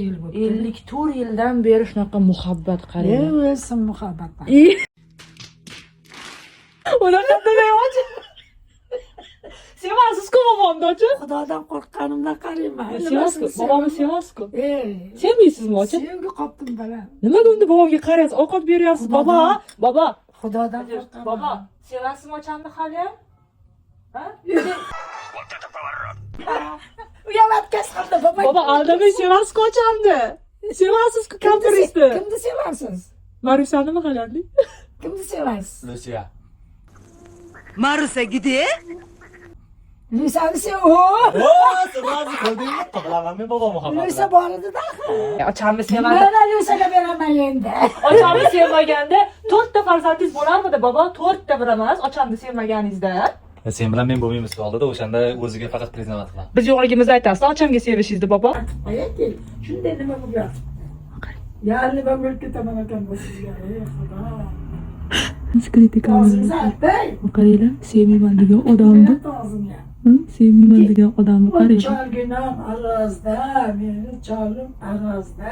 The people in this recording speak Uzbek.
yil bo'ldi. 54 yildan beri shunaqa muhabbat qarang. O'lsin muhabbat. Unaqa demayapti. Sevasiz-ku bobomni-chi? Xudodan qo'rqqanimdan qarayman. Sevasiz-ku, bobomni sevasiz-ku. Ey, Sevmaysizmi-chi? sevgi qopdim baland. Nimaga unda bobomga qarayapsiz? Ovqat beryapsiz, bobo, bobo. Xudodan qo'rqqaman. Bobo, sevasizmi ochamni hali ham? Ha? Uyalatgas hamda bobo. Bobo, aldamay sevasiz-ku ochamni. Sevasiz-ku kampirizni. Kimni sevasiz? Marusanimi hali? Kimni sevasiz? Lucia. Marusa gidi. Luisani sev. Sevasi ko'rdingmi? Qilaman men bobo muhabbat. Luisa bor edi-da. Ochamni sevadi. Mana Luisaga beraman endi. Ochamni sevmaganda 4 ta farzandingiz bo'larmidi, bobo? 4 ta bir emas, ochamni sevmaganingizda. Sen bilan men bo'lmaymiz oldida o'shanda o'ziga faqat priznat qilaman. Biz yo'g'ligimizni aytasiz, ochamga sevishingizni, bobo. Ayaki, shunday nima bo'lyapti? Ya nima bo'lib ketaman ekan bu sizga? Ey Xudo. Kritika O'zingiz aytay. qaranglar, sevmayman degan odamni, O'zimga. sevmayman degan odamni qaranglar. Cholginam arazda, meni cholim arazda.